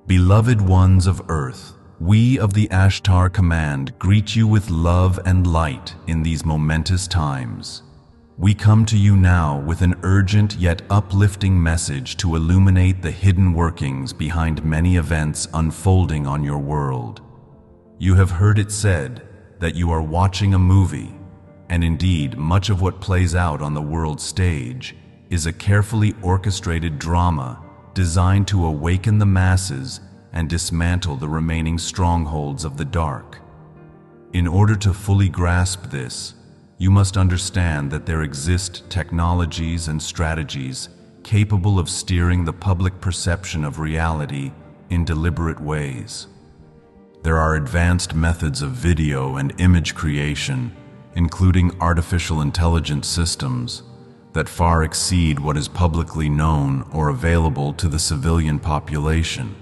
Beloved ones of Earth, we of the Ashtar Command greet you with love and light in these momentous times. We come to you now with an urgent yet uplifting message to illuminate the hidden workings behind many events unfolding on your world. You have heard it said that you are watching a movie, and indeed much of what plays out on the world stage is a carefully orchestrated drama designed to awaken the masses and dismantle the remaining strongholds of the dark. In order to fully grasp this, you must understand that there exist technologies and strategies capable of steering the public perception of reality in deliberate ways. There are advanced methods of video and image creation, including artificial intelligence systems, that far exceed what is publicly known or available to the civilian population.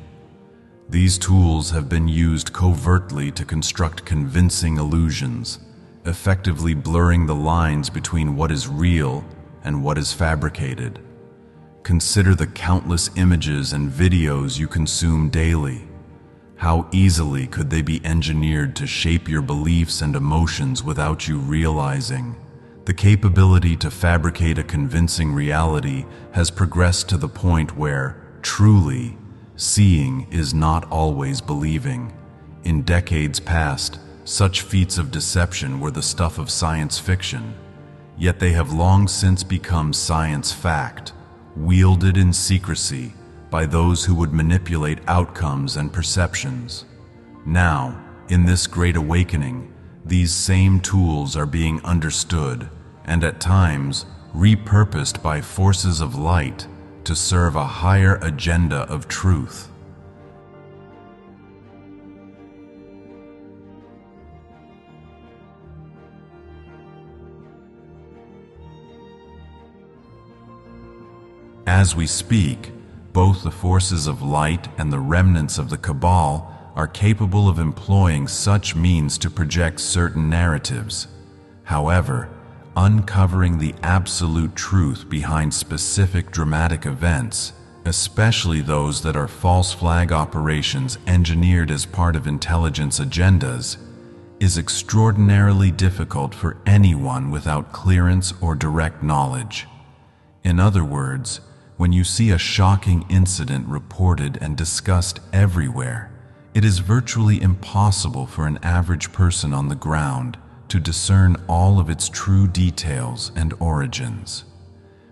These tools have been used covertly to construct convincing illusions, effectively blurring the lines between what is real and what is fabricated. Consider the countless images and videos you consume daily. How easily could they be engineered to shape your beliefs and emotions without you realizing? The capability to fabricate a convincing reality has progressed to the point where, truly, seeing is not always believing. In decades past, such feats of deception were the stuff of science fiction, yet they have long since become science fact, wielded in secrecy by those who would manipulate outcomes and perceptions. Now, in this great awakening, these same tools are being understood and at times repurposed by forces of light to serve a higher agenda of truth. As we speak, both the forces of light and the remnants of the Cabal are capable of employing such means to project certain narratives. However, uncovering the absolute truth behind specific dramatic events, especially those that are false flag operations engineered as part of intelligence agendas, is extraordinarily difficult for anyone without clearance or direct knowledge. In other words, when you see a shocking incident reported and discussed everywhere, it is virtually impossible for an average person on the ground to discern all of its true details and origins.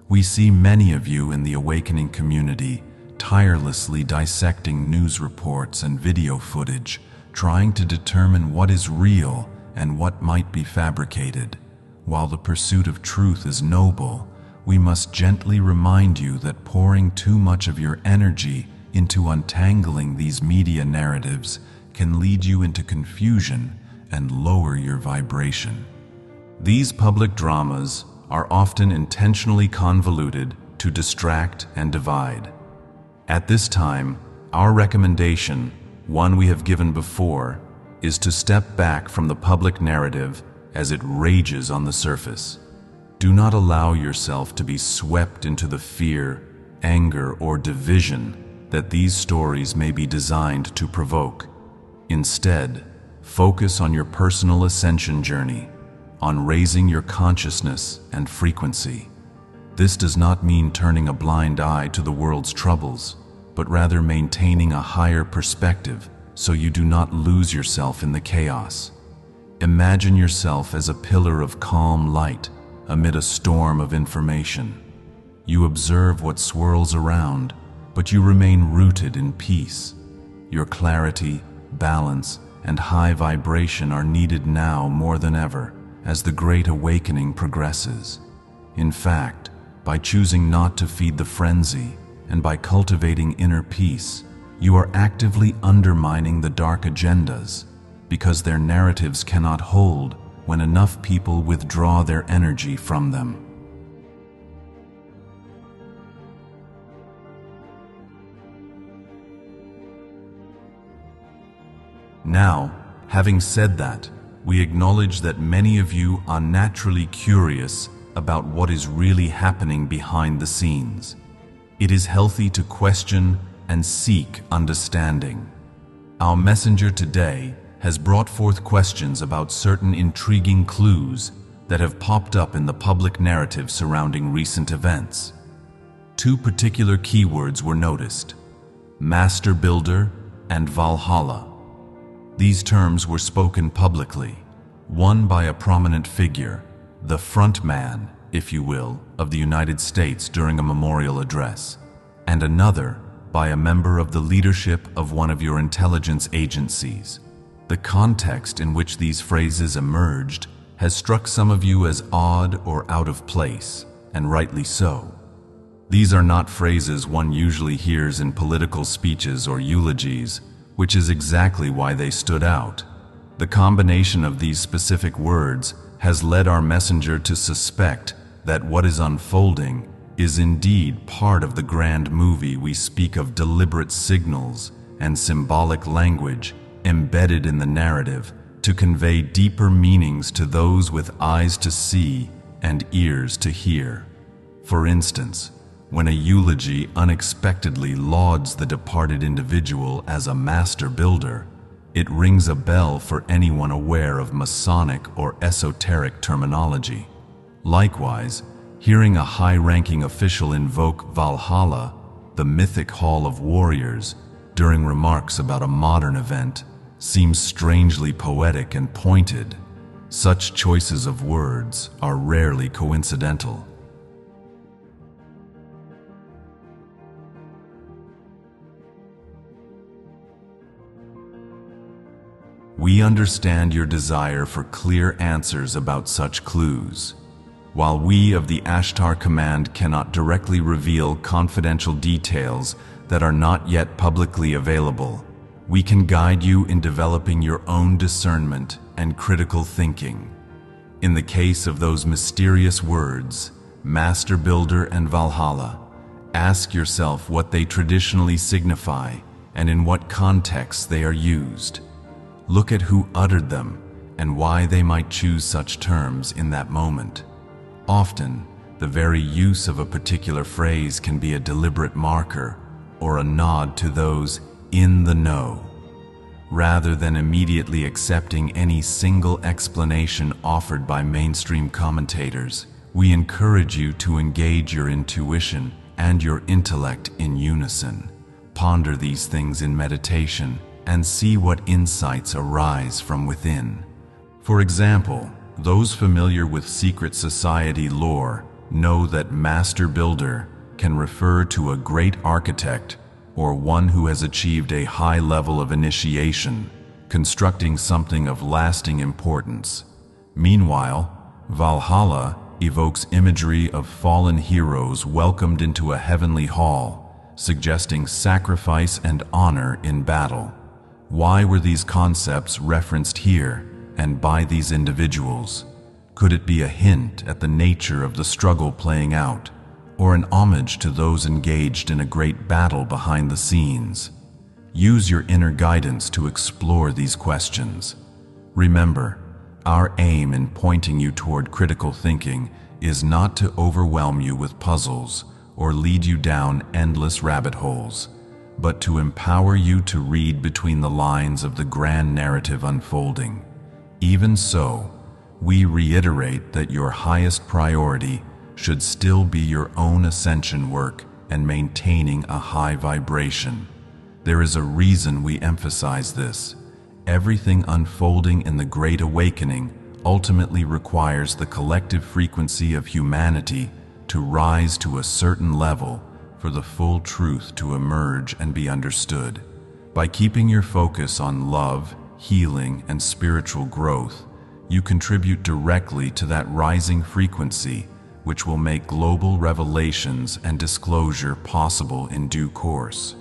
We see many of you in the awakening community tirelessly dissecting news reports and video footage, trying to determine what is real and what might be fabricated. While the pursuit of truth is noble, we must gently remind you that pouring too much of your energy into untangling these media narratives can lead you into confusion and lower your vibration. These public dramas are often intentionally convoluted to distract and divide. At this time, our recommendation, one we have given before, is to step back from the public narrative as it rages on the surface. Do not allow yourself to be swept into the fear, anger, or division that these stories may be designed to provoke. Instead, focus on your personal ascension journey, on raising your consciousness and frequency. This does not mean turning a blind eye to the world's troubles, but rather maintaining a higher perspective so you do not lose yourself in the chaos. Imagine yourself as a pillar of calm light amid a storm of information. You observe what swirls around, but you remain rooted in peace. Your clarity, balance, and high vibration are needed now more than ever as the Great Awakening progresses. In fact, by choosing not to feed the frenzy and by cultivating inner peace, you are actively undermining the dark agendas because their narratives cannot hold when enough people withdraw their energy from them. Now, having said that, we acknowledge that many of you are naturally curious about what is really happening behind the scenes. It is healthy to question and seek understanding. Our messenger today has brought forth questions about certain intriguing clues that have popped up in the public narrative surrounding recent events. Two particular keywords were noticed: Master Builder and Valhalla. These terms were spoken publicly, one by a prominent figure, the front man, if you will, of the United States during a memorial address, and another by a member of the leadership of one of your intelligence agencies. The context in which these phrases emerged has struck some of you as odd or out of place, and rightly so. These are not phrases one usually hears in political speeches or eulogies, which is exactly why they stood out. The combination of these specific words has led our messenger to suspect that what is unfolding is indeed part of the grand movie we speak of: deliberate signals and symbolic language embedded in the narrative to convey deeper meanings to those with eyes to see and ears to hear. For instance, when a eulogy unexpectedly lauds the departed individual as a master builder, it rings a bell for anyone aware of Masonic or esoteric terminology. Likewise, hearing a high-ranking official invoke Valhalla, the mythic hall of warriors, during remarks about a modern event seems strangely poetic and pointed. Such choices of words are rarely coincidental. We understand your desire for clear answers about such clues. While we of the Ashtar Command cannot directly reveal confidential details that are not yet publicly available, we can guide you in developing your own discernment and critical thinking. In the case of those mysterious words, Master Builder and Valhalla, ask yourself what they traditionally signify and in what context they are used. Look at who uttered them and why they might choose such terms in that moment. Often, the very use of a particular phrase can be a deliberate marker or a nod to those in the know. Rather than immediately accepting any single explanation offered by mainstream commentators, we encourage you to engage your intuition and your intellect in unison. Ponder these things in meditation and see what insights arise from within. For example, those familiar with secret society lore know that Master Builder can refer to a great architect or one who has achieved a high level of initiation, constructing something of lasting importance. Meanwhile, Valhalla evokes imagery of fallen heroes welcomed into a heavenly hall, suggesting sacrifice and honor in battle. Why were these concepts referenced here and by these individuals? Could it be a hint at the nature of the struggle playing out, or an homage to those engaged in a great battle behind the scenes? Use your inner guidance to explore these questions. Remember, our aim in pointing you toward critical thinking is not to overwhelm you with puzzles or lead you down endless rabbit holes, but to empower you to read between the lines of the grand narrative unfolding. Even so, we reiterate that your highest priority should still be your own ascension work and maintaining a high vibration. There is a reason we emphasize this. Everything unfolding in the Great Awakening ultimately requires the collective frequency of humanity to rise to a certain level for the full truth to emerge and be understood. By keeping your focus on love, healing, and spiritual growth, you contribute directly to that rising frequency, which will make global revelations and disclosure possible in due course.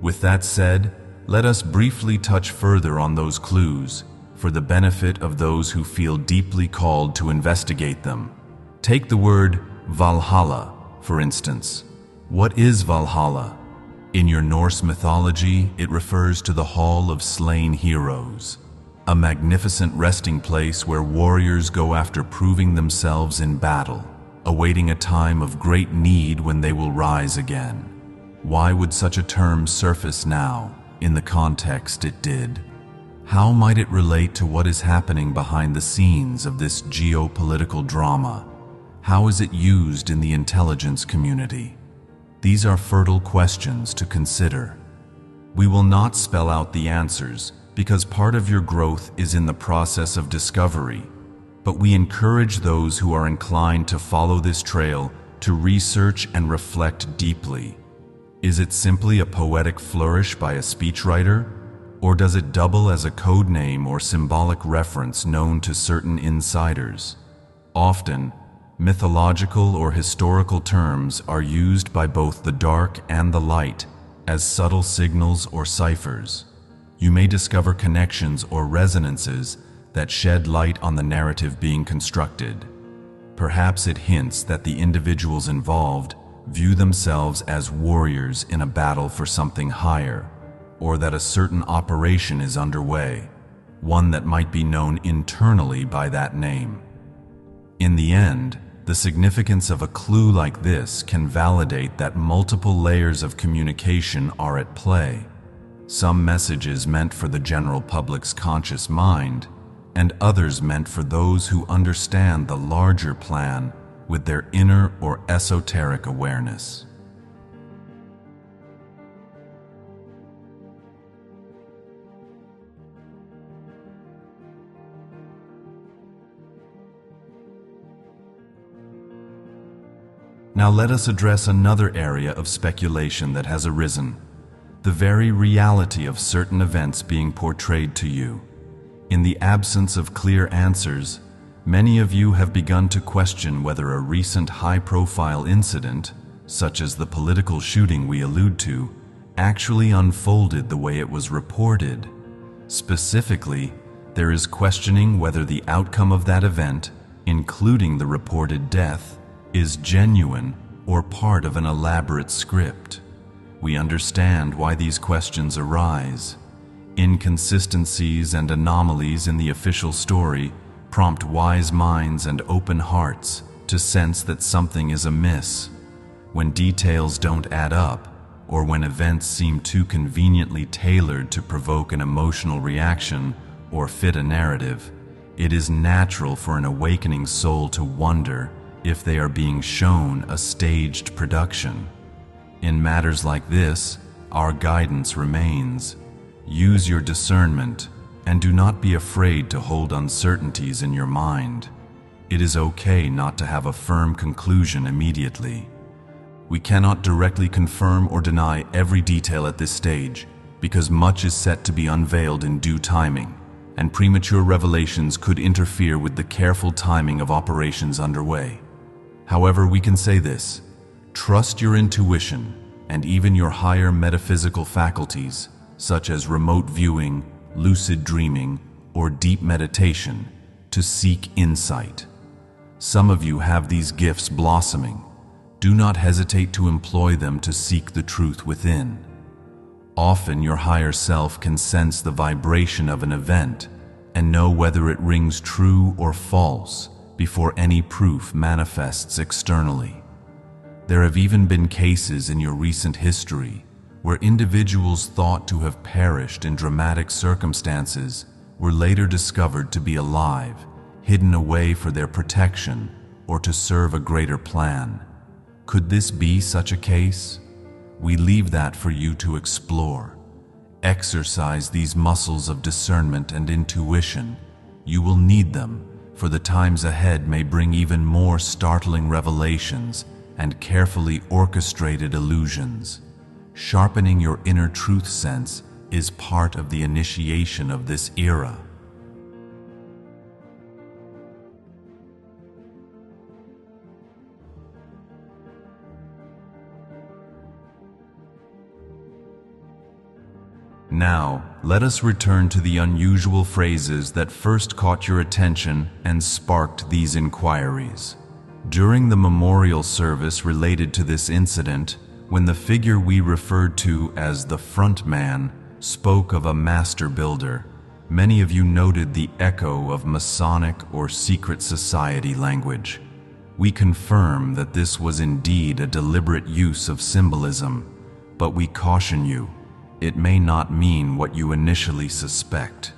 With that said, let us briefly touch further on those clues for the benefit of those who feel deeply called to investigate them. Take the word Valhalla, for instance. What is Valhalla? In your Norse mythology, it refers to the Hall of Slain Heroes. a magnificent resting place where warriors go after proving themselves in battle, awaiting a time of great need when they will rise again. Why would such a term surface now, in the context it did? How might it relate to what is happening behind the scenes of this geopolitical drama? How is it used in the intelligence community? These are fertile questions to consider. We will not spell out the answers, because part of your growth is in the process of discovery, but we encourage those who are inclined to follow this trail to research and reflect deeply. Is it simply a poetic flourish by a speechwriter, or does it double as a code name or symbolic reference known to certain insiders? Often, mythological or historical terms are used by both the dark and the light as subtle signals or ciphers. You may discover connections or resonances that shed light on the narrative being constructed. Perhaps it hints that the individuals involved view themselves as warriors in a battle for something higher, or that a certain operation is underway, one that might be known internally by that name. In the end, the significance of a clue like this can validate that multiple layers of communication are at play. Some messages meant for the general public's conscious mind, and others meant for those who understand the larger plan with their inner or esoteric awareness. Now let us address another area of speculation that has arisen: the very reality of certain events being portrayed to you. In the absence of clear answers, many of you have begun to question whether a recent high-profile incident, such as the political shooting we allude to, actually unfolded the way it was reported. Specifically, there is questioning whether the outcome of that event, including the reported death, is genuine or part of an elaborate script. We understand why these questions arise. Inconsistencies and anomalies in the official story prompt wise minds and open hearts to sense that something is amiss. When details don't add up, or when events seem too conveniently tailored to provoke an emotional reaction or fit a narrative, it is natural for an awakening soul to wonder if they are being shown a staged production. In matters like this, our guidance remains. Use your discernment and do not be afraid to hold uncertainties in your mind. It is okay not to have a firm conclusion immediately. We cannot directly confirm or deny every detail at this stage, because much is set to be unveiled in due timing, and premature revelations could interfere with the careful timing of operations underway. However, we can say this: trust your intuition and even your higher metaphysical faculties, such as remote viewing, lucid dreaming, or deep meditation, to seek insight. Some of you have these gifts blossoming. Do not hesitate to employ them to seek the truth within. Often your higher self can sense the vibration of an event and know whether it rings true or false before any proof manifests externally. There have even been cases in your recent history where individuals thought to have perished in dramatic circumstances were later discovered to be alive, hidden away for their protection or to serve a greater plan. Could this be such a case? We leave that for you to explore. Exercise these muscles of discernment and intuition. You will need them, for the times ahead may bring even more startling revelations and carefully orchestrated illusions. Sharpening your inner truth sense is part of the initiation of this era. Now, let us return to the unusual phrases that first caught your attention and sparked these inquiries. During the memorial service related to this incident, when the figure we referred to as the front man spoke of a master builder, many of you noted the echo of Masonic or secret society language. We confirm that this was indeed a deliberate use of symbolism, but we caution you, it may not mean what you initially suspect.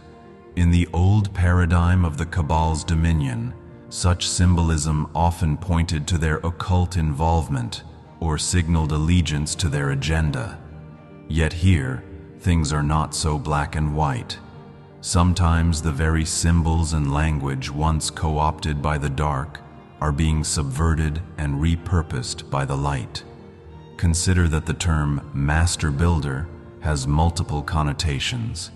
In the old paradigm of the Cabal's dominion, such symbolism often pointed to their occult involvement or signaled allegiance to their agenda. Yet here, things are not so black and white. Sometimes the very symbols and language once co-opted by the dark are being subverted and repurposed by the light. Consider that the term master builder has multiple connotations.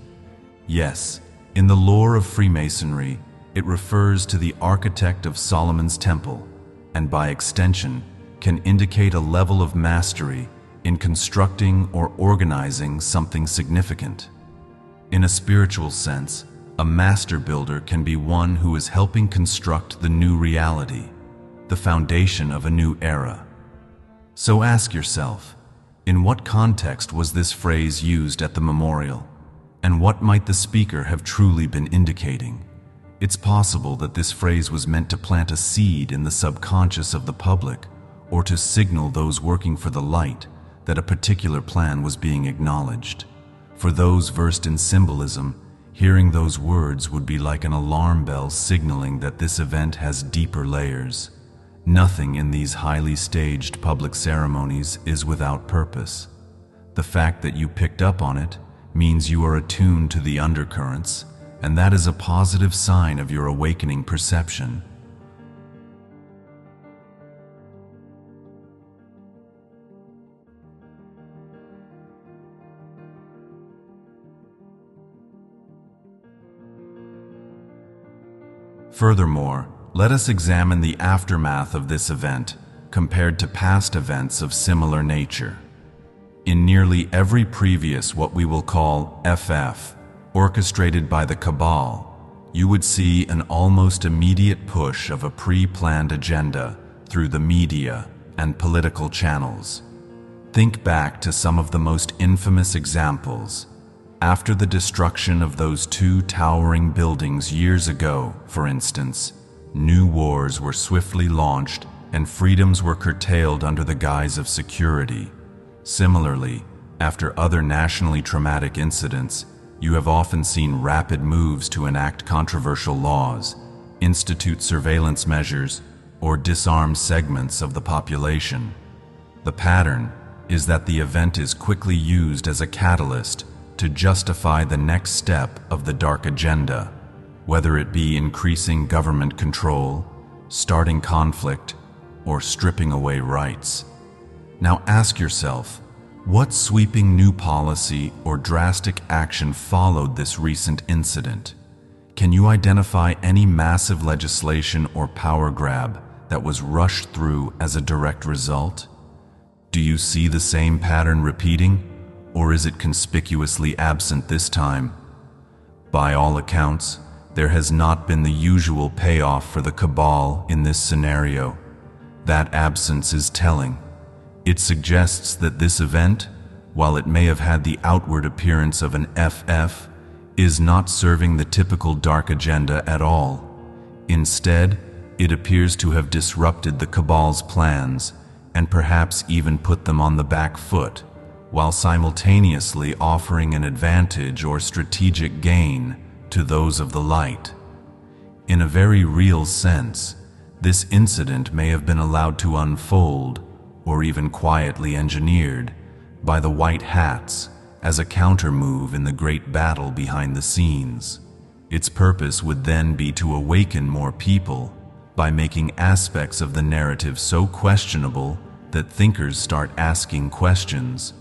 Yes, in the lore of Freemasonry, it refers to the architect of Solomon's temple, and by extension, can indicate a level of mastery in constructing or organizing something significant. In a spiritual sense, a master builder can be one who is helping construct the new reality, the foundation of a new era. So ask yourself, in what context was this phrase used at the memorial? And what might the speaker have truly been indicating? It's possible that this phrase was meant to plant a seed in the subconscious of the public, or to signal those working for the light that a particular plan was being acknowledged. For those versed in symbolism, hearing those words would be like an alarm bell signaling that this event has deeper layers. Nothing in these highly staged public ceremonies is without purpose. The fact that you picked up on it means you are attuned to the undercurrents, and that is a positive sign of your awakening perception. Furthermore, let us examine the aftermath of this event compared to past events of similar nature. In nearly every previous what we will call FF, orchestrated by the Cabal, you would see an almost immediate push of a pre-planned agenda through the media and political channels. Think back to some of the most infamous examples. After the destruction of those two towering buildings years ago, for instance, new wars were swiftly launched and freedoms were curtailed under the guise of security. Similarly, after other nationally traumatic incidents, you have often seen rapid moves to enact controversial laws, institute surveillance measures, or disarm segments of the population. The pattern is that the event is quickly used as a catalyst to justify the next step of the dark agenda, whether it be increasing government control, starting conflict, or stripping away rights. Now ask yourself, what sweeping new policy or drastic action followed this recent incident? Can you identify any massive legislation or power grab that was rushed through as a direct result? Do you see the same pattern repeating, or is it conspicuously absent this time? By all accounts, there has not been the usual payoff for the Cabal in this scenario. That absence is telling. It suggests that this event, while it may have had the outward appearance of an FF, is not serving the typical dark agenda at all. Instead, it appears to have disrupted the Cabal's plans and perhaps even put them on the back foot, while simultaneously offering an advantage or strategic gain to those of the light. In a very real sense, this incident may have been allowed to unfold, or even quietly engineered, by the White Hats as a counter-move in the great battle behind the scenes. Its purpose would then be to awaken more people by making aspects of the narrative so questionable that thinkers start asking questions,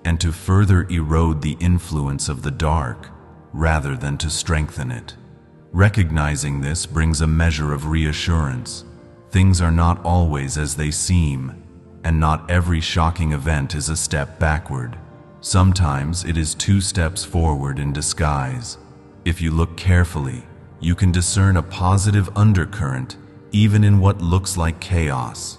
and to further erode the influence of the dark rather than to strengthen it. Recognizing this brings a measure of reassurance. Things are not always as they seem, and not every shocking event is a step backward. Sometimes it is 2 steps forward in disguise. If you look carefully, you can discern a positive undercurrent even in what looks like chaos.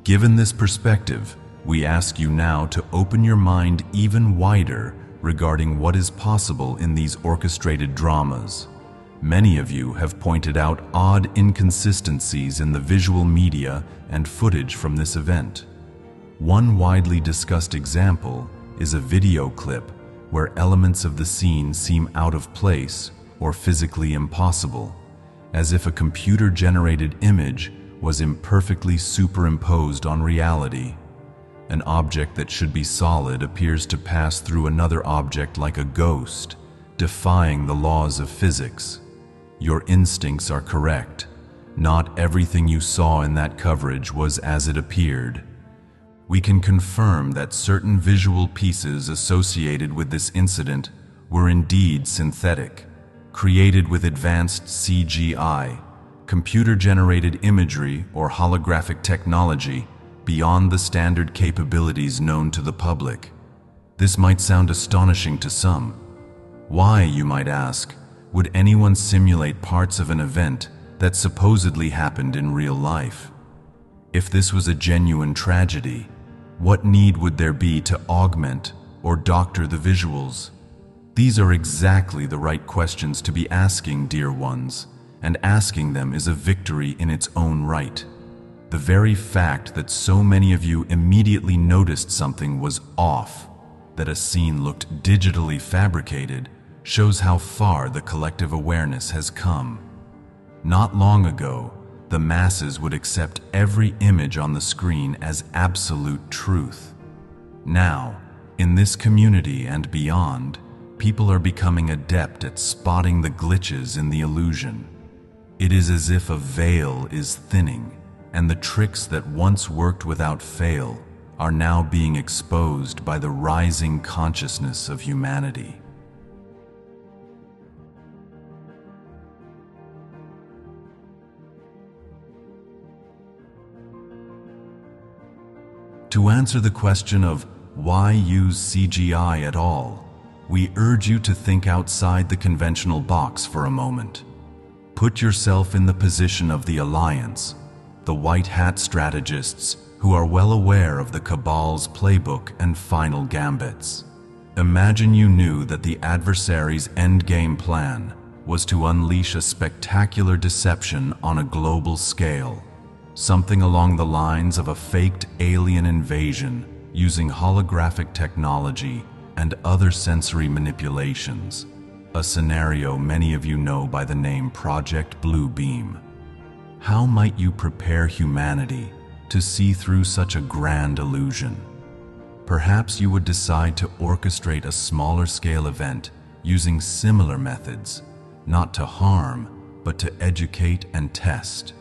Given this perspective, we ask you now to open your mind even wider regarding what is possible in these orchestrated dramas. Many of you have pointed out odd inconsistencies in the visual media and footage from this event. One widely discussed example is a video clip where elements of the scene seem out of place or physically impossible, as if a computer-generated image was imperfectly superimposed on reality. An object that should be solid appears to pass through another object like a ghost, defying the laws of physics. Your instincts are correct. Not everything you saw in that coverage was as it appeared. We can confirm that certain visual pieces associated with this incident were indeed synthetic, created with advanced CGI, computer-generated imagery or holographic technology beyond the standard capabilities known to the public. This might sound astonishing to some. Why, you might ask, would anyone simulate parts of an event that supposedly happened in real life? If this was a genuine tragedy, what need would there be to augment or doctor the visuals? These are exactly the right questions to be asking, dear ones, and asking them is a victory in its own right. The very fact that so many of you immediately noticed something was off, that a scene looked digitally fabricated, shows how far the collective awareness has come. Not long ago, the masses would accept every image on the screen as absolute truth. Now, in this community and beyond, people are becoming adept at spotting the glitches in the illusion. It is as if a veil is thinning, and the tricks that once worked without fail are now being exposed by the rising consciousness of humanity. To answer the question of why use CGI at all, we urge you to think outside the conventional box for a moment. Put yourself in the position of the Alliance, the white hat strategists who are well aware of the Cabal's playbook and final gambits. Imagine you knew that the adversary's endgame plan was to unleash a spectacular deception on a global scale. Something along the lines of a faked alien invasion using holographic technology and other sensory manipulations, a scenario many of you know by the name Project Blue Beam. How might you prepare humanity to see through such a grand illusion? Perhaps you would decide to orchestrate a smaller scale event using similar methods, not to harm, but to educate and test.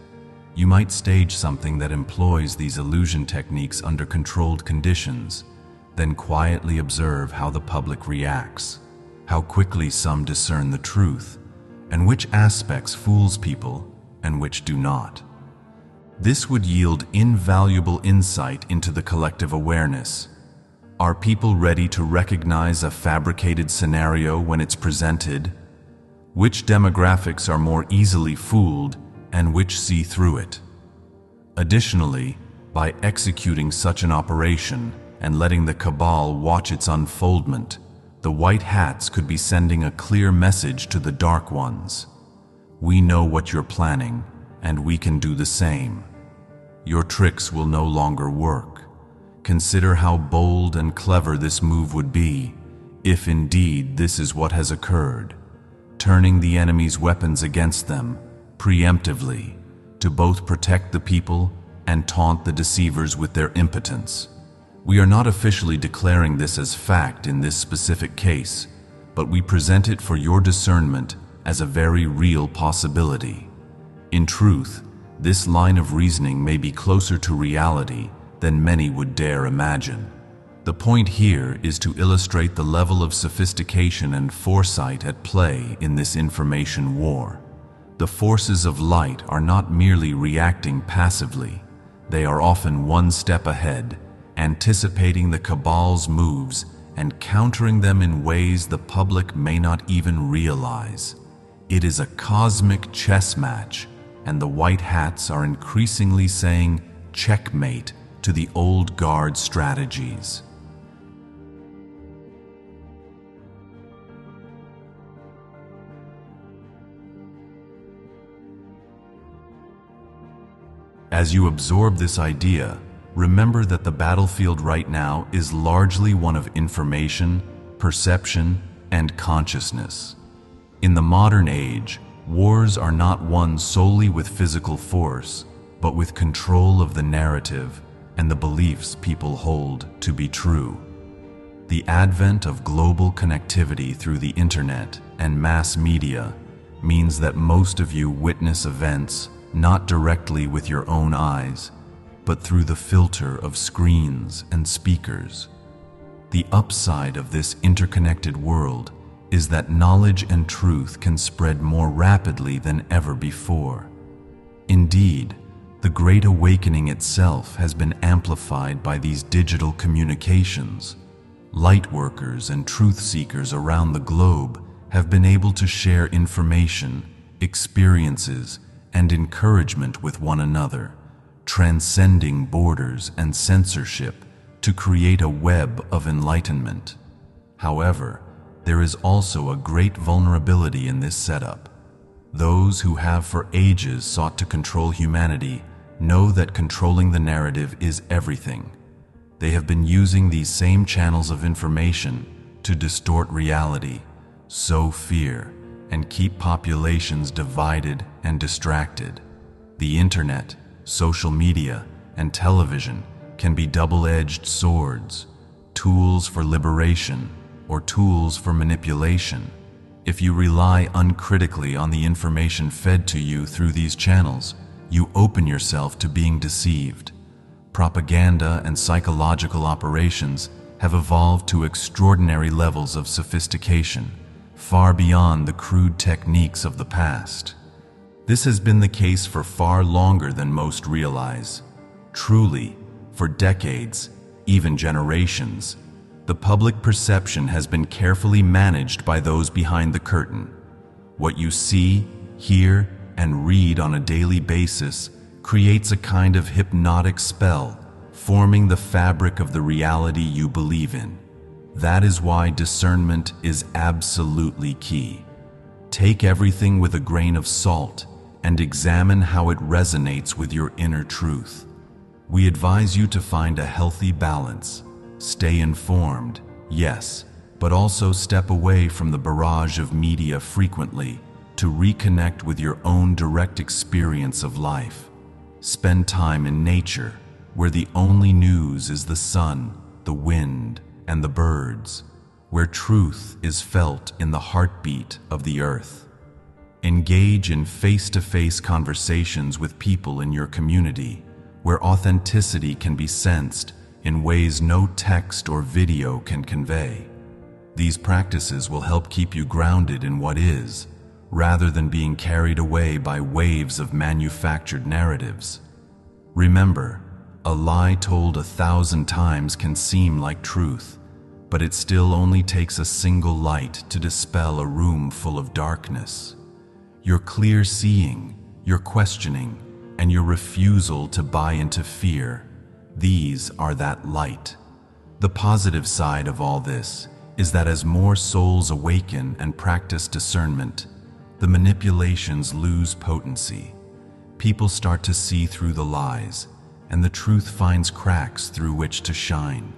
You might stage something that employs these illusion techniques under controlled conditions, then quietly observe how the public reacts, how quickly some discern the truth, and which aspects fools people and which do not. This would yield invaluable insight into the collective awareness. Are people ready to recognize a fabricated scenario when it's presented? Which demographics are more easily fooled and which see through it? Additionally, by executing such an operation and letting the Cabal watch its unfoldment, the White Hats could be sending a clear message to the Dark Ones. We know what you're planning, and we can do the same. Your tricks will no longer work. Consider how bold and clever this move would be, if indeed this is what has occurred, turning the enemy's weapons against them preemptively, to both protect the people and taunt the deceivers with their impotence. We are not officially declaring this as fact in this specific case, but we present it for your discernment as a very real possibility. In truth, this line of reasoning may be closer to reality than many would dare imagine. The point here is to illustrate the level of sophistication and foresight at play in this information war. The forces of light are not merely reacting passively. They are often one step ahead, anticipating the Cabal's moves and countering them in ways the public may not even realize. It is a cosmic chess match, and the White Hats are increasingly saying checkmate to the old guard strategies. As you absorb this idea, remember that the battlefield right now is largely one of information, perception, and consciousness. In the modern age, wars are not won solely with physical force, but with control of the narrative and the beliefs people hold to be true. The advent of global connectivity through the internet and mass media means that most of you witness events not directly with your own eyes, but through the filter of screens and speakers. The upside of this interconnected world is that knowledge and truth can spread more rapidly than ever before. Indeed, the Great Awakening itself has been amplified by these digital communications. Lightworkers and truth seekers around the globe have been able to share information, experiences, and encouragement with one another, transcending borders and censorship to create a web of enlightenment. However, there is also a great vulnerability in this setup. Those who have for ages sought to control humanity know that controlling the narrative is everything. They have been using these same channels of information to distort reality, sow fear, and keep populations divided and distracted. The internet, social media, and television can be double-edged swords, tools for liberation or tools for manipulation. If you rely uncritically on the information fed to you through these channels, you open yourself to being deceived. Propaganda and psychological operations have evolved to extraordinary levels of sophistication, far beyond the crude techniques of the past. This has been the case for far longer than most realize. Truly, for decades, even generations, the public perception has been carefully managed by those behind the curtain. What you see, hear, and read on a daily basis creates a kind of hypnotic spell, forming the fabric of the reality you believe in. That is why discernment is absolutely key. Take everything with a grain of salt and examine how it resonates with your inner truth. We advise you to find a healthy balance. Stay informed, yes, but also step away from the barrage of media frequently to reconnect with your own direct experience of life. Spend time in nature, where the only news is the sun, the wind, and the birds, where truth is felt in the heartbeat of the earth. Engage in face-to-face conversations with people in your community, where authenticity can be sensed in ways no text or video can convey. These practices will help keep you grounded in what is, rather than being carried away by waves of manufactured narratives. Remember, a lie told 1,000 times can seem like truth, but it still only takes a single light to dispel a room full of darkness. Your clear seeing, your questioning, and your refusal to buy into fear, these are that light. The positive side of all this is that as more souls awaken and practice discernment, the manipulations lose potency. People start to see through the lies, and the truth finds cracks through which to shine.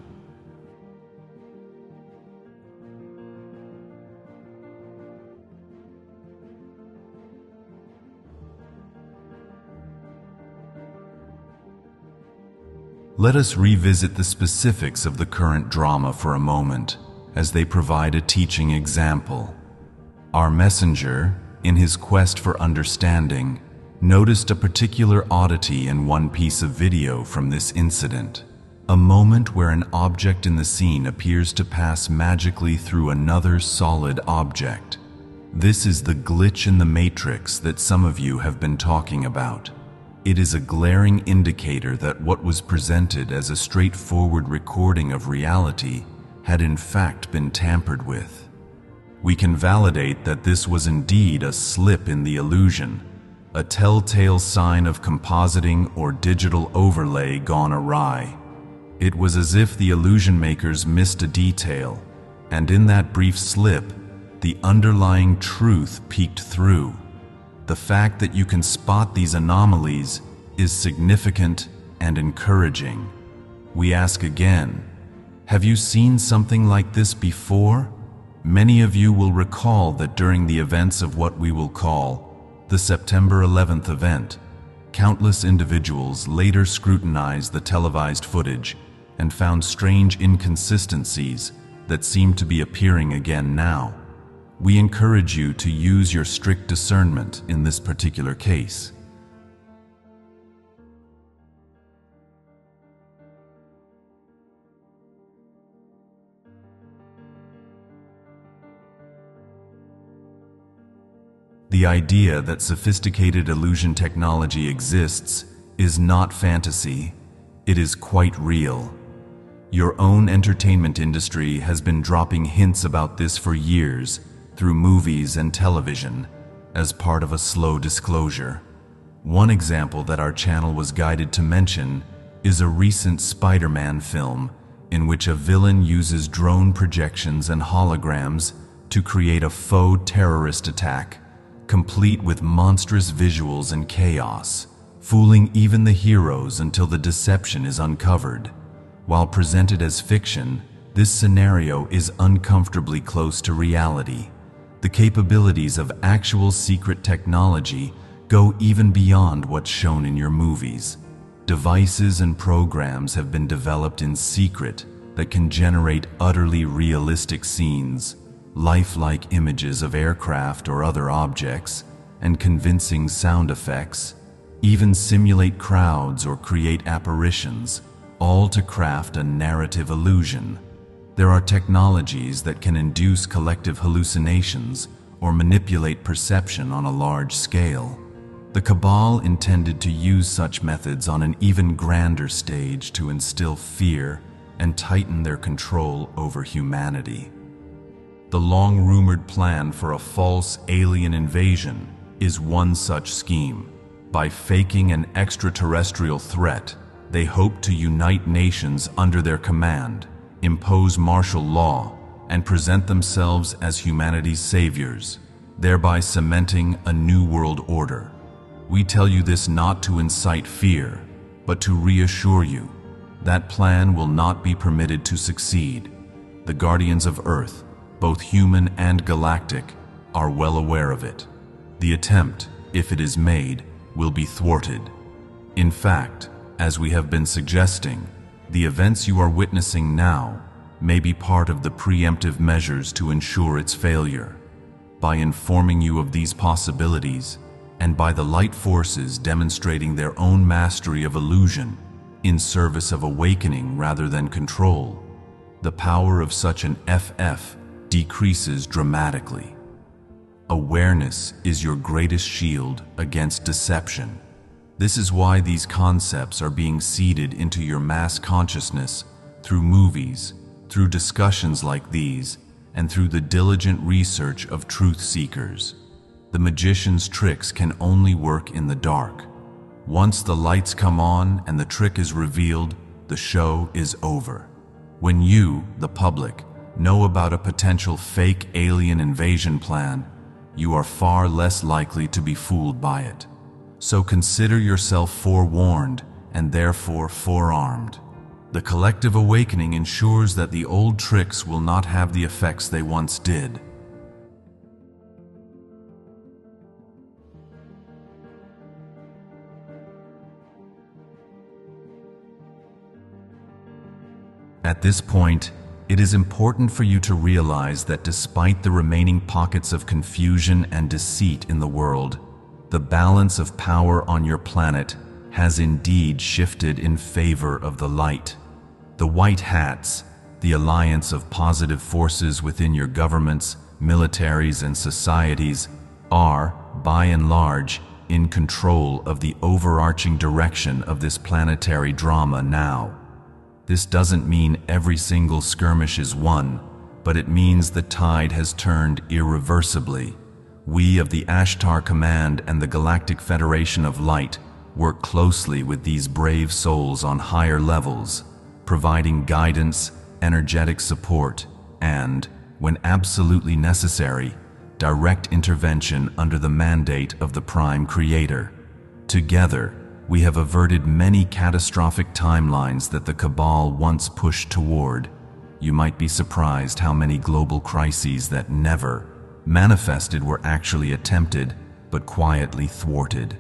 Let us revisit the specifics of the current drama for a moment, as they provide a teaching example. Our messenger, in his quest for understanding, noticed a particular oddity in one piece of video from this incident. A moment where an object in the scene appears to pass magically through another solid object. This is the glitch in the matrix that some of you have been talking about. It is a glaring indicator that what was presented as a straightforward recording of reality had in fact been tampered with. We can validate that this was indeed a slip in the illusion, a telltale sign of compositing or digital overlay gone awry. It was as if the illusion makers missed a detail, and in that brief slip, the underlying truth peeked through. The fact that you can spot these anomalies is significant and encouraging. We ask again, have you seen something like this before? Many of you will recall that during the events of what we will call the September 11th event, countless individuals later scrutinized the televised footage and found strange inconsistencies that seem to be appearing again now. We encourage you to use your strict discernment in this particular case. The idea that sophisticated illusion technology exists is not fantasy, it is quite real. Your own entertainment industry has been dropping hints about this for years through movies and television as part of a slow disclosure. One example that our channel was guided to mention is a recent Spider-Man film in which a villain uses drone projections and holograms to create a faux terrorist attack, complete with monstrous visuals and chaos, fooling even the heroes until the deception is uncovered. While presented as fiction, this scenario is uncomfortably close to reality. The capabilities of actual secret technology go even beyond what's shown in your movies. Devices and programs have been developed in secret that can generate utterly realistic scenes, lifelike images of aircraft or other objects, and convincing sound effects, even simulate crowds or create apparitions, all to craft a narrative illusion. There are technologies that can induce collective hallucinations or manipulate perception on a large scale. The Cabal intended to use such methods on an even grander stage to instill fear and tighten their control over humanity. The long-rumored plan for a false alien invasion is one such scheme. By faking an extraterrestrial threat, they hope to unite nations under their command, impose martial law, and present themselves as humanity's saviors, thereby cementing a new world order. We tell you this not to incite fear, but to reassure you that plan will not be permitted to succeed. The Guardians of Earth, both human and galactic, are well aware of it. The attempt, if it is made, will be thwarted. In fact, as we have been suggesting, the events you are witnessing now may be part of the preemptive measures to ensure its failure. By informing you of these possibilities, and by the light forces demonstrating their own mastery of illusion in service of awakening rather than control, the power of such an FF decreases dramatically. Awareness is your greatest shield against deception. This is why these concepts are being seeded into your mass consciousness through movies, through discussions like these, and through the diligent research of truth seekers. The magician's tricks can only work in the dark. Once the lights come on and the trick is revealed, the show is over. When you, the public, know about a potential fake alien invasion plan, you are far less likely to be fooled by it. So consider yourself forewarned and therefore forearmed. The collective awakening ensures that the old tricks will not have the effects they once did. At this point, it is important for you to realize that despite the remaining pockets of confusion and deceit in the world, the balance of power on your planet has indeed shifted in favor of the light. The White Hats, the alliance of positive forces within your governments, militaries, and societies, are, by and large, in control of the overarching direction of this planetary drama now. This doesn't mean every single skirmish is won, but it means the tide has turned irreversibly. We of the Ashtar Command and the Galactic Federation of Light work closely with these brave souls on higher levels, providing guidance, energetic support, and, when absolutely necessary, direct intervention under the mandate of the Prime Creator. Together, we have averted many catastrophic timelines that the Cabal once pushed toward. You might be surprised how many global crises that never manifested were actually attempted, but quietly thwarted.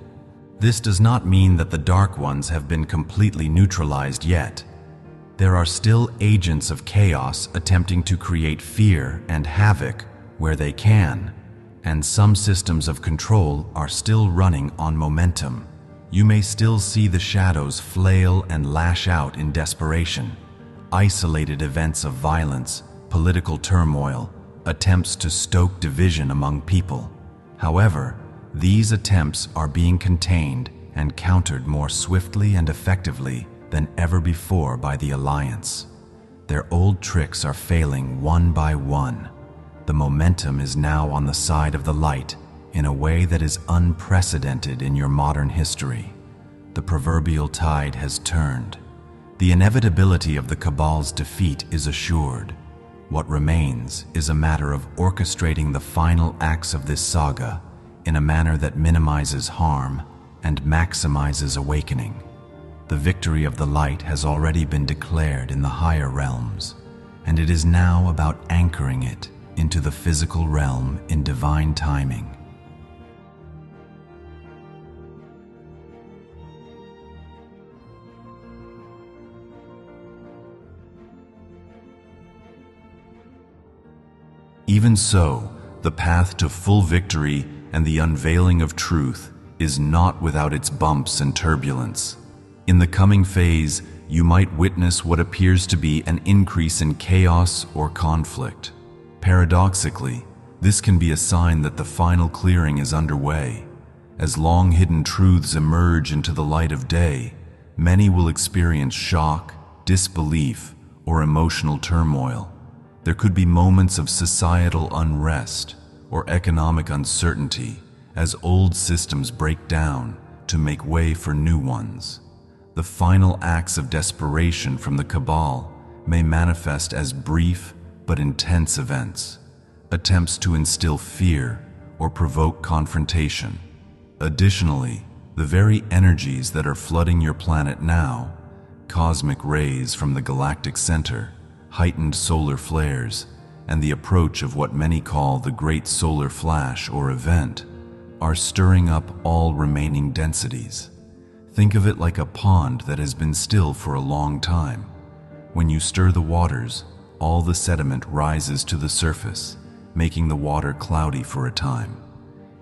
This does not mean that the Dark Ones have been completely neutralized yet. There are still agents of chaos attempting to create fear and havoc where they can, and some systems of control are still running on momentum. You may still see the shadows flail and lash out in desperation. Isolated events of violence, political turmoil, attempts to stoke division among people. However, these attempts are being contained and countered more swiftly and effectively than ever before by the Alliance. Their old tricks are failing one by one. The momentum is now on the side of the light in a way that is unprecedented in your modern history. The proverbial tide has turned. The inevitability of the Cabal's defeat is assured. What remains is a matter of orchestrating the final acts of this saga in a manner that minimizes harm and maximizes awakening. The victory of the light has already been declared in the higher realms, and it is now about anchoring it into the physical realm in divine timing. Even so, the path to full victory and the unveiling of truth is not without its bumps and turbulence. In the coming phase, you might witness what appears to be an increase in chaos or conflict. Paradoxically, this can be a sign that the final clearing is underway. As long-hidden truths emerge into the light of day, many will experience shock, disbelief, or emotional turmoil. There could be moments of societal unrest or economic uncertainty as old systems break down to make way for new ones. The final acts of desperation from the Cabal may manifest as brief but intense events, attempts to instill fear or provoke confrontation. Additionally, the very energies that are flooding your planet now, cosmic rays from the galactic center, heightened solar flares, and the approach of what many call the Great Solar Flash or event, are stirring up all remaining densities. Think of it like a pond that has been still for a long time. When you stir the waters, all the sediment rises to the surface, making the water cloudy for a time.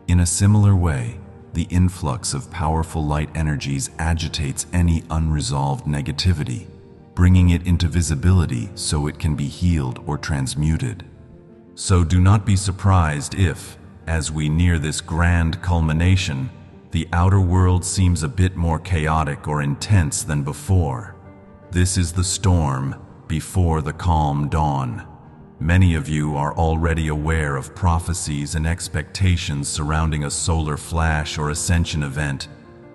In a similar way, the influx of powerful light energies agitates any unresolved negativity, bringing it into visibility so it can be healed or transmuted. So do not be surprised if, as we near this grand culmination, the outer world seems a bit more chaotic or intense than before. This is the storm before the calm dawn. Many of you are already aware of prophecies and expectations surrounding a solar flash or ascension event,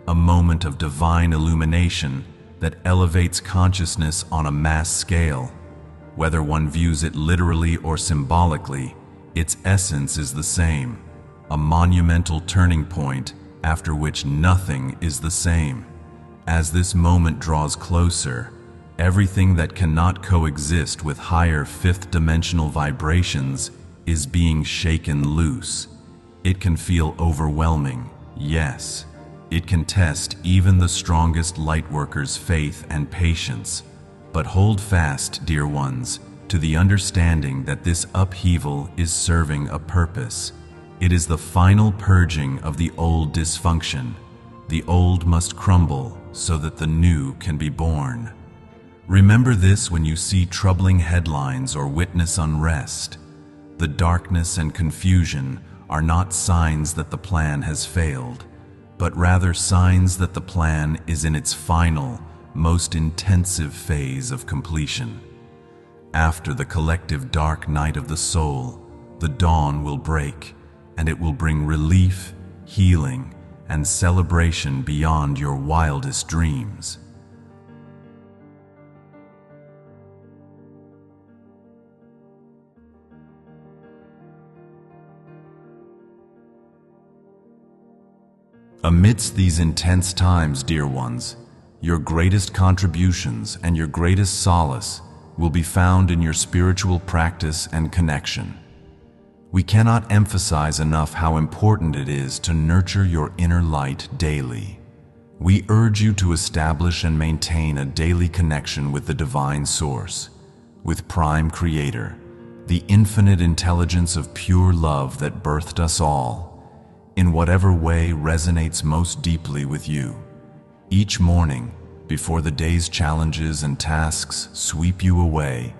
a moment of divine illumination that elevates consciousness on a mass scale. Whether one views it literally or symbolically, its essence is the same, a monumental turning point after which nothing is the same. As this moment draws closer, everything that cannot coexist with higher fifth-dimensional vibrations is being shaken loose. It can feel overwhelming, yes. It can test even the strongest lightworkers' faith and patience. But hold fast, dear ones, to the understanding that this upheaval is serving a purpose. It is the final purging of the old dysfunction. The old must crumble so that the new can be born. Remember this when you see troubling headlines or witness unrest. The darkness and confusion are not signs that the plan has failed, but rather signs that the plan is in its final, most intensive phase of completion. After the collective dark night of the soul, the dawn will break, and it will bring relief, healing, and celebration beyond your wildest dreams. Amidst these intense times, dear ones, your greatest contributions and your greatest solace will be found in your spiritual practice and connection. We cannot emphasize enough how important it is to nurture your inner light daily. We urge you to establish and maintain a daily connection with the Divine Source, with Prime Creator, the infinite intelligence of pure love that birthed us all, in whatever way resonates most deeply with you. Each morning, before the day's challenges and tasks sweep you away,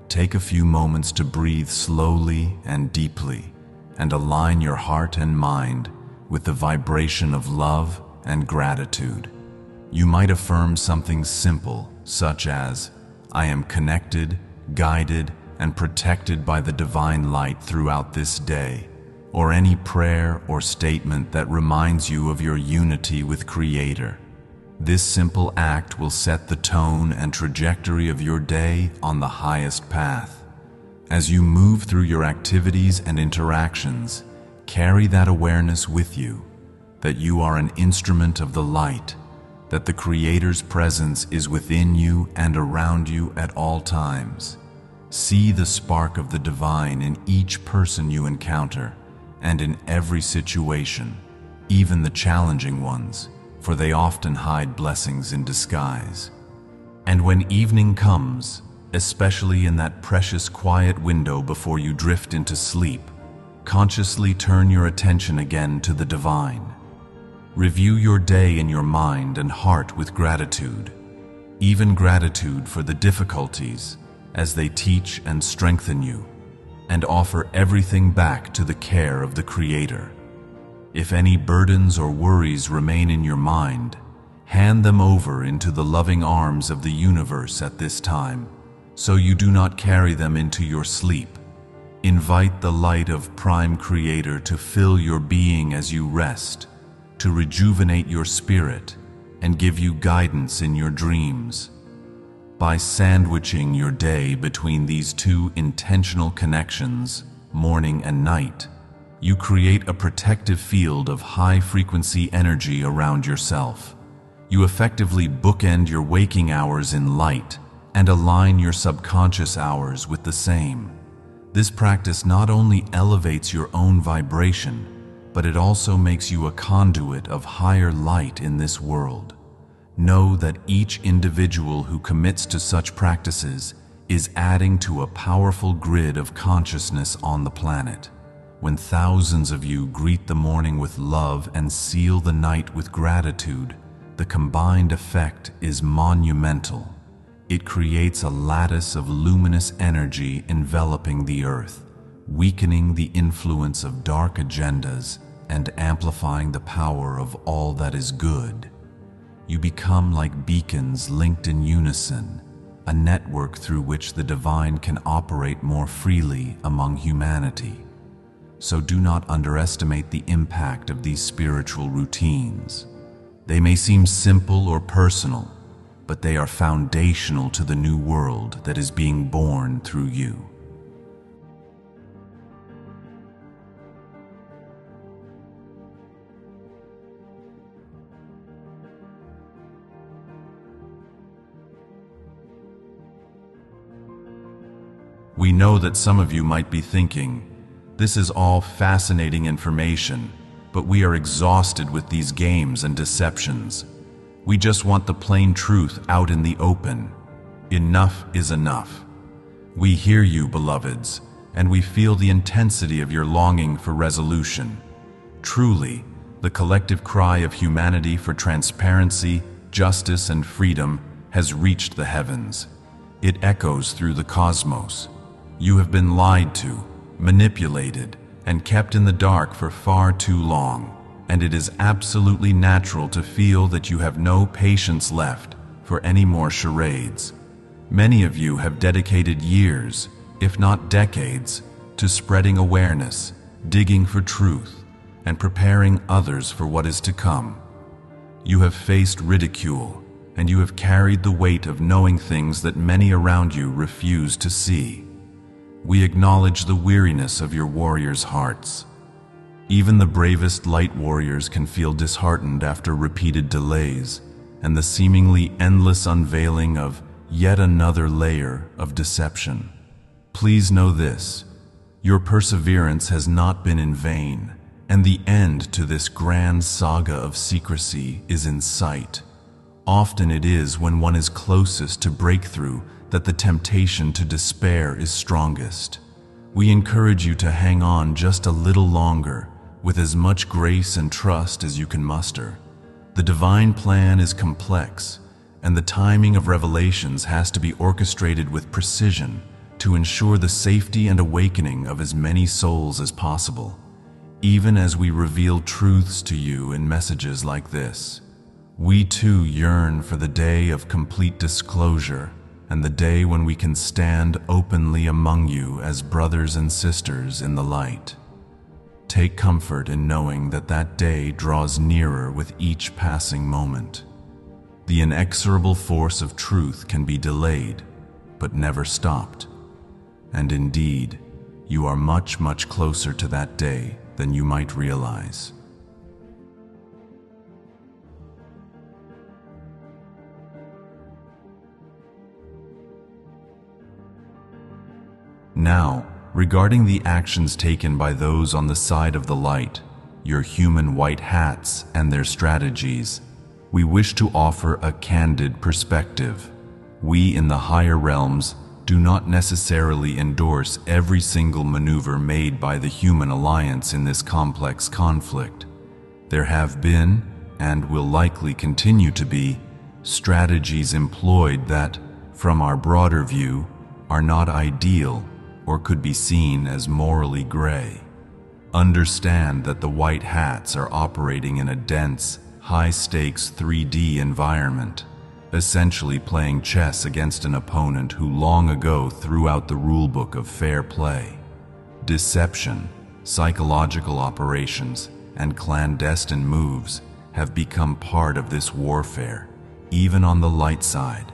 take a few moments to breathe slowly and deeply and align your heart and mind with the vibration of love and gratitude. You might affirm something simple, such as, "I am connected, guided, and protected by the divine light throughout this day," or any prayer or statement that reminds you of your unity with Creator. This simple act will set the tone and trajectory of your day on the highest path. As you move through your activities and interactions, carry that awareness with you, that you are an instrument of the light, that the Creator's presence is within you and around you at all times. See the spark of the divine in each person you encounter, and in every situation, even the challenging ones, for they often hide blessings in disguise. And when evening comes, especially in that precious quiet window before you drift into sleep, consciously turn your attention again to the divine. Review your day in your mind and heart with gratitude, even gratitude for the difficulties, as they teach and strengthen you, and offer everything back to the care of the Creator. If any burdens or worries remain in your mind, hand them over into the loving arms of the universe at this time, so you do not carry them into your sleep. Invite the light of Prime Creator to fill your being as you rest, to rejuvenate your spirit, and give you guidance in your dreams. By sandwiching your day between these two intentional connections, morning and night, you create a protective field of high-frequency energy around yourself. You effectively bookend your waking hours in light and align your subconscious hours with the same. This practice not only elevates your own vibration, but it also makes you a conduit of higher light in this world. Know that each individual who commits to such practices is adding to a powerful grid of consciousness on the planet. When thousands of you greet the morning with love and seal the night with gratitude, the combined effect is monumental. It creates a lattice of luminous energy enveloping the earth, weakening the influence of dark agendas and amplifying the power of all that is good. You become like beacons linked in unison, a network through which the divine can operate more freely among humanity. So do not underestimate the impact of these spiritual routines. They may seem simple or personal, but they are foundational to the new world that is being born through you. We know that some of you might be thinking, this is all fascinating information, but we are exhausted with these games and deceptions. We just want the plain truth out in the open. Enough is enough. We hear you, beloveds, and we feel the intensity of your longing for resolution. Truly, the collective cry of humanity for transparency, justice, and freedom has reached the heavens. It echoes through the cosmos. You have been lied to, manipulated, and kept in the dark for far too long, and it is absolutely natural to feel that you have no patience left for any more charades. Many of you have dedicated years, if not decades, to spreading awareness, digging for truth, and preparing others for what is to come. You have faced ridicule, and you have carried the weight of knowing things that many around you refuse to see. We acknowledge the weariness of your warriors' hearts. Even the bravest light warriors can feel disheartened after repeated delays and the seemingly endless unveiling of yet another layer of deception. Please know this: your perseverance has not been in vain, and the end to this grand saga of secrecy is in sight. Often it is when one is closest to breakthrough that the temptation to despair is strongest. We encourage you to hang on just a little longer, with as much grace and trust as you can muster. The divine plan is complex, and the timing of revelations has to be orchestrated with precision to ensure the safety and awakening of as many souls as possible. Even as we reveal truths to you in messages like this, we too yearn for the day of complete disclosure and the day when we can stand openly among you as brothers and sisters in the light. Take comfort in knowing that that day draws nearer with each passing moment. The inexorable force of truth can be delayed, but never stopped. And indeed, you are much, much closer to that day than you might realize. Now, regarding the actions taken by those on the side of the light, your human white hats and their strategies, we wish to offer a candid perspective. We in the higher realms do not necessarily endorse every single maneuver made by the human alliance in this complex conflict. There have been, and will likely continue to be, strategies employed that, from our broader view, are not ideal or could be seen as morally gray. Understand that the white hats are operating in a dense, high-stakes 3D environment, essentially playing chess against an opponent who long ago threw out the rulebook of fair play. Deception, psychological operations, and clandestine moves have become part of this warfare, even on the light side,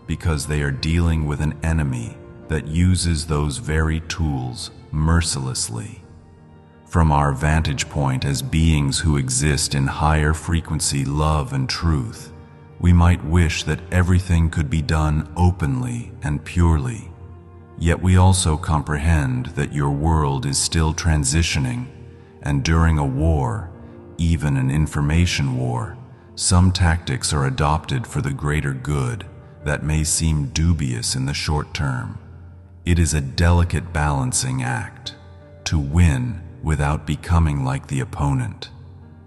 because they are dealing with an enemy that uses those very tools mercilessly. From our vantage point as beings who exist in higher frequency love and truth, we might wish that everything could be done openly and purely. Yet we also comprehend that your world is still transitioning, and during a war, even an information war, some tactics are adopted for the greater good that may seem dubious in the short term. It is a delicate balancing act to win without becoming like the opponent.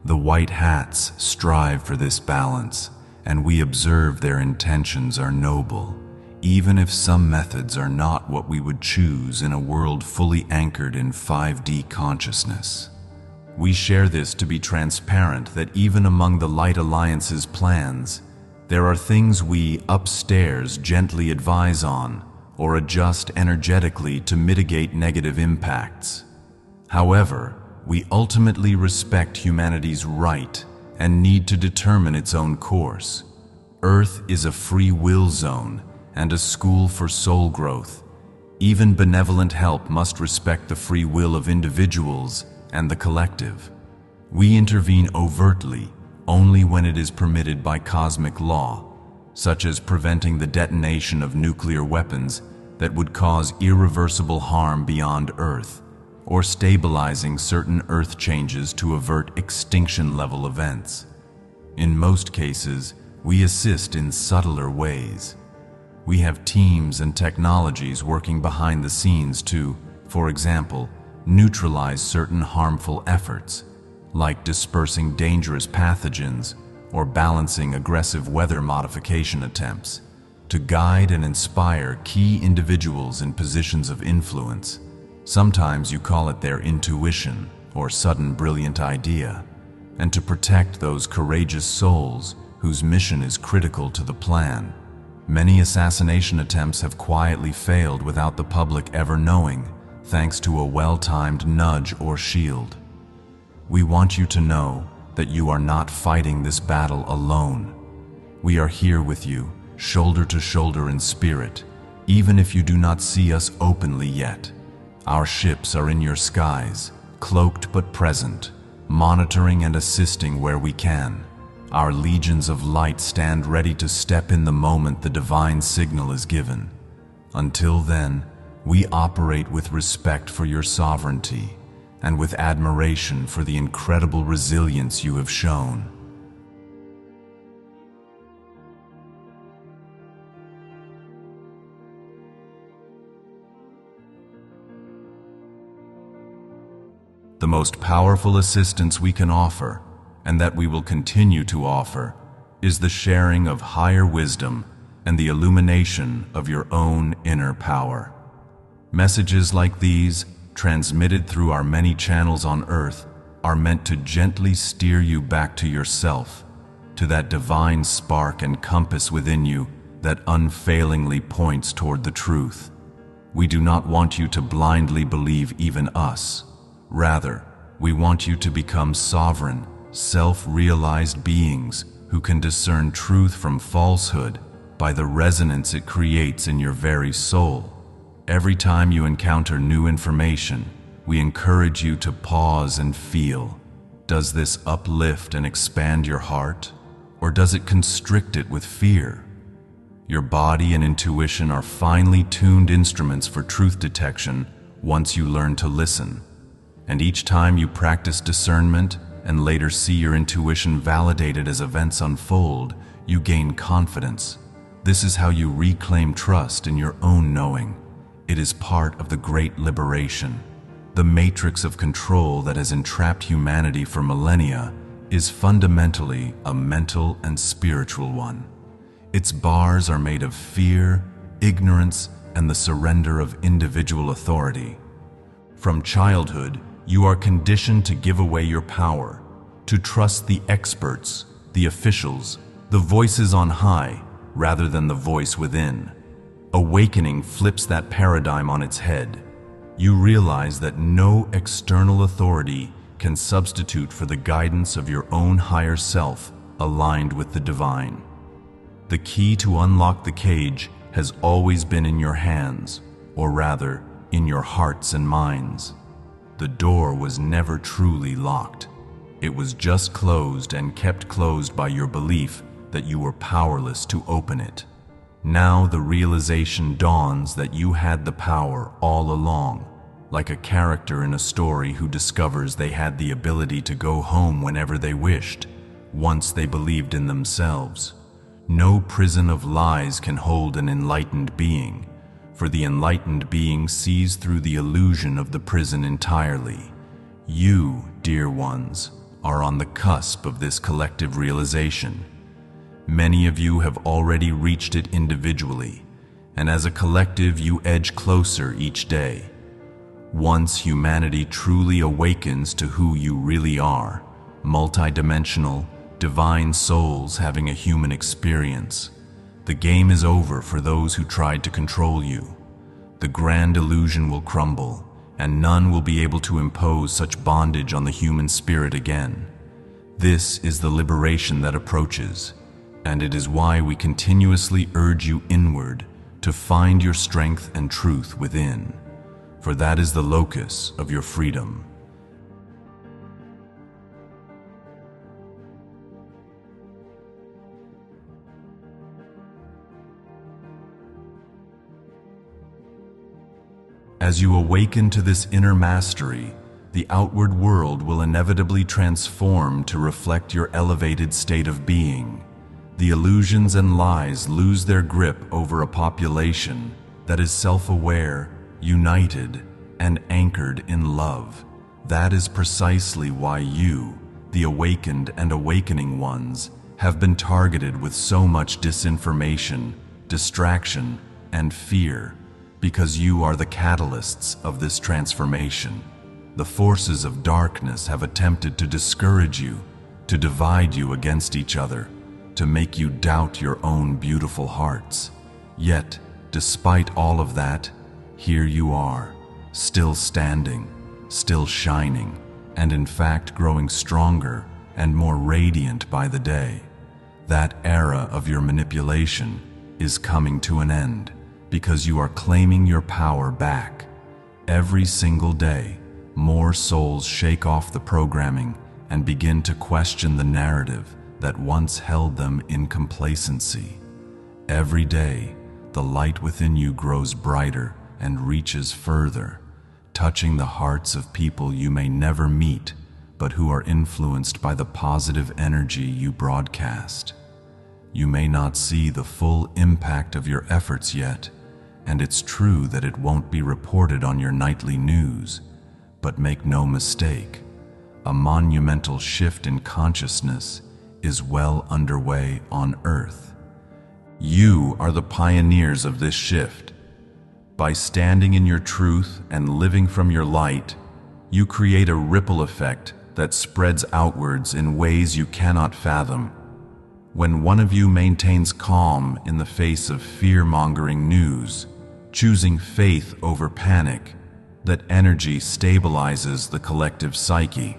The white hats strive for this balance, and we observe their intentions are noble, even if some methods are not what we would choose in a world fully anchored in 5D consciousness. We share this to be transparent that even among the Light Alliance's plans, there are things we upstairs gently advise on or adjust energetically to mitigate negative impacts. However, we ultimately respect humanity's right and need to determine its own course. Earth is a free will zone and a school for soul growth. Even benevolent help must respect the free will of individuals and the collective. We intervene overtly only when it is permitted by cosmic law, such as preventing the detonation of nuclear weapons that would cause irreversible harm beyond Earth, or stabilizing certain Earth changes to avert extinction-level events. In most cases, we assist in subtler ways. We have teams and technologies working behind the scenes to, for example, neutralize certain harmful efforts, like dispersing dangerous pathogens or balancing aggressive weather modification attempts, to guide and inspire key individuals in positions of influence. Sometimes you call it their intuition or sudden brilliant idea, and to protect those courageous souls whose mission is critical to the plan. Many assassination attempts have quietly failed without the public ever knowing, thanks to a well-timed nudge or shield. We want you to know that you are not fighting this battle alone. We are here with you, shoulder to shoulder in spirit, even if you do not see us openly yet. Our ships are in your skies, cloaked but present, monitoring and assisting where we can. Our legions of light stand ready to step in the moment the divine signal is given. Until then, we operate with respect for your sovereignty and with admiration for the incredible resilience you have shown. The most powerful assistance we can offer, and that we will continue to offer, is the sharing of higher wisdom and the illumination of your own inner power. Messages like these, transmitted through our many channels on Earth, are meant to gently steer you back to yourself, to that divine spark and compass within you that unfailingly points toward the truth. We do not want you to blindly believe even us. Rather, we want you to become sovereign, self-realized beings who can discern truth from falsehood by the resonance it creates in your very soul. Every time you encounter new information, we encourage you to pause and feel. Does this uplift and expand your heart, or does it constrict it with fear? Your body and intuition are finely tuned instruments for truth detection once you learn to listen. And each time you practice discernment and later see your intuition validated as events unfold, you gain confidence. This is how you reclaim trust in your own knowing. It is part of the great liberation. The matrix of control that has entrapped humanity for millennia is fundamentally a mental and spiritual one. Its bars are made of fear, ignorance, and the surrender of individual authority. From childhood, you are conditioned to give away your power, to trust the experts, the officials, the voices on high, rather than the voice within. Awakening flips that paradigm on its head. You realize that no external authority can substitute for the guidance of your own higher self aligned with the divine. The key to unlock the cage has always been in your hands, or rather, in your hearts and minds. The door was never truly locked. It was just closed and kept closed by your belief that you were powerless to open it. Now the realization dawns that you had the power all along, like a character in a story who discovers they had the ability to go home whenever they wished, once they believed in themselves. No prison of lies can hold an enlightened being, for the enlightened being sees through the illusion of the prison entirely. You, dear ones, are on the cusp of this collective realization. Many of you have already reached it individually, and as a collective you edge closer each day. Once humanity truly awakens to who you really are, multidimensional, divine souls having a human experience, the game is over for those who tried to control you. The grand illusion will crumble, and none will be able to impose such bondage on the human spirit again. This is the liberation that approaches, and it is why we continuously urge you inward to find your strength and truth within, for that is the locus of your freedom. As you awaken to this inner mastery, the outward world will inevitably transform to reflect your elevated state of being. The illusions and lies lose their grip over a population that is self-aware, united, and anchored in love. That is precisely why you, the awakened and awakening ones, have been targeted with so much disinformation, distraction, and fear, because you are the catalysts of this transformation. The forces of darkness have attempted to discourage you, to divide you against each other, to make you doubt your own beautiful hearts. Yet, despite all of that, here you are, still standing, still shining, and in fact growing stronger and more radiant by the day. That era of your manipulation is coming to an end because you are claiming your power back. Every single day, more souls shake off the programming and begin to question the narrative that once held them in complacency. Every day, the light within you grows brighter and reaches further, touching the hearts of people you may never meet, but who are influenced by the positive energy you broadcast. You may not see the full impact of your efforts yet, and it's true that it won't be reported on your nightly news, but make no mistake, a monumental shift in consciousness is well underway on Earth. You are the pioneers of this shift. By standing in your truth and living from your light, you create a ripple effect that spreads outwards in ways you cannot fathom. When one of you maintains calm in the face of fear-mongering news, choosing faith over panic, that energy stabilizes the collective psyche.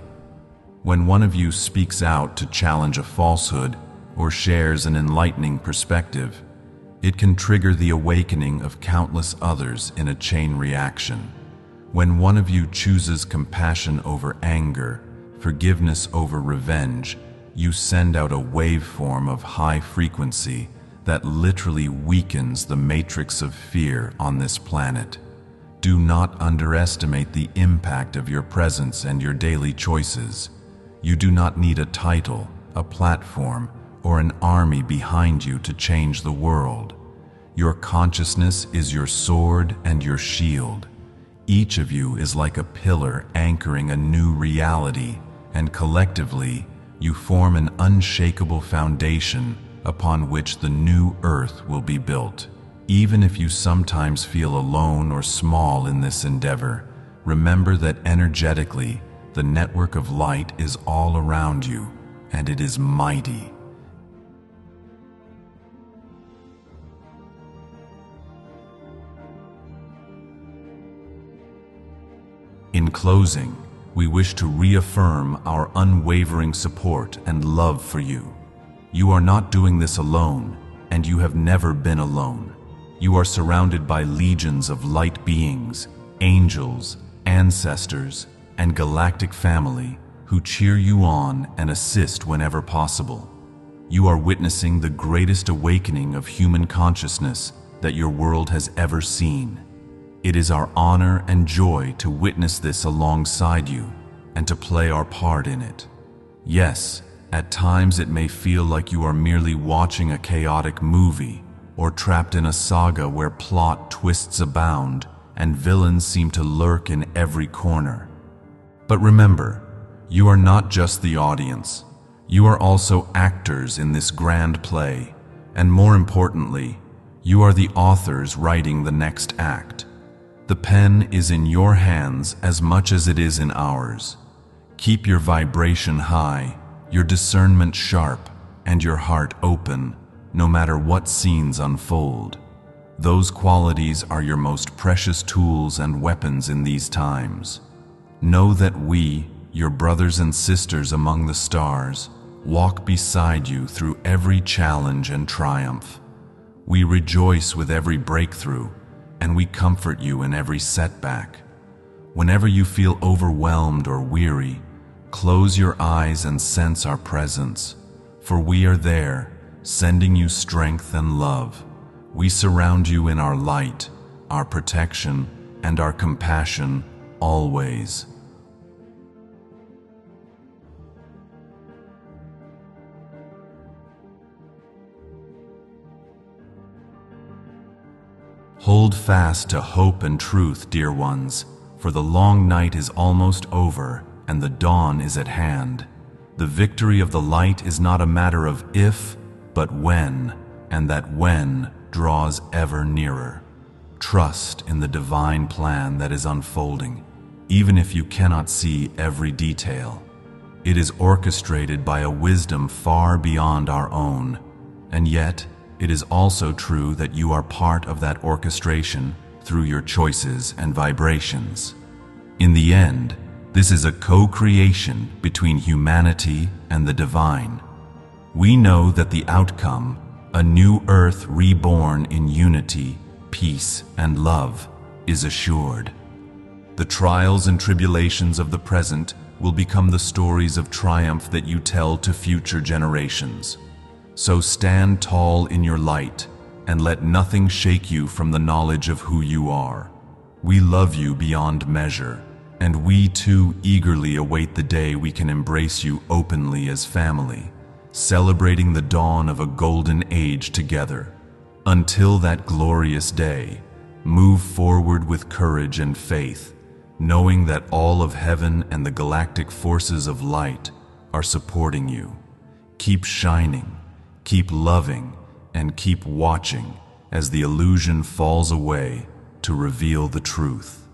When one of you speaks out to challenge a falsehood or shares an enlightening perspective, it can trigger the awakening of countless others in a chain reaction. When one of you chooses compassion over anger, forgiveness over revenge, you send out a waveform of high frequency that literally weakens the matrix of fear on this planet. Do not underestimate the impact of your presence and your daily choices. You do not need a title, a platform, or an army behind you to change the world. Your consciousness is your sword and your shield. Each of you is like a pillar anchoring a new reality, and collectively, you form an unshakable foundation upon which the new earth will be built. Even if you sometimes feel alone or small in this endeavor, remember that energetically, the network of light is all around you, and it is mighty. In closing, we wish to reaffirm our unwavering support and love for you. You are not doing this alone, and you have never been alone. You are surrounded by legions of light beings, angels, ancestors, and galactic family who cheer you on and assist whenever possible. You are witnessing the greatest awakening of human consciousness that your world has ever seen. It is our honor and joy to witness this alongside you and to play our part in it. Yes, at times it may feel like you are merely watching a chaotic movie or trapped in a saga where plot twists abound and villains seem to lurk in every corner. But remember, you are not just the audience. You are also actors in this grand play, and more importantly, you are the authors writing the next act. The pen is in your hands as much as it is in ours. Keep your vibration high, your discernment sharp, and your heart open, no matter what scenes unfold. Those qualities are your most precious tools and weapons in these times. Know that we, your brothers and sisters among the stars, walk beside you through every challenge and triumph. We rejoice with every breakthrough, and we comfort you in every setback. Whenever you feel overwhelmed or weary, close your eyes and sense our presence, for we are there, sending you strength and love. We surround you in our light, our protection, and our compassion always. Hold fast to hope and truth, dear ones, for the long night is almost over and the dawn is at hand. The victory of the light is not a matter of if, but when, and that when draws ever nearer. Trust in the divine plan that is unfolding, even if you cannot see every detail. It is orchestrated by a wisdom far beyond our own, and yet it is also true that you are part of that orchestration through your choices and vibrations. In the end, this is a co-creation between humanity and the divine. We know that the outcome, a new earth reborn in unity, peace, and love, is assured. The trials and tribulations of the present will become the stories of triumph that you tell to future generations. So stand tall in your light and let nothing shake you from the knowledge of who you are. We love you beyond measure, and we too eagerly await the day we can embrace you openly as family, celebrating the dawn of a golden age together. Until that glorious day, move forward with courage and faith, knowing that all of heaven and the galactic forces of light are supporting you. Keep shining, keep loving, and keep watching as the illusion falls away to reveal the truth.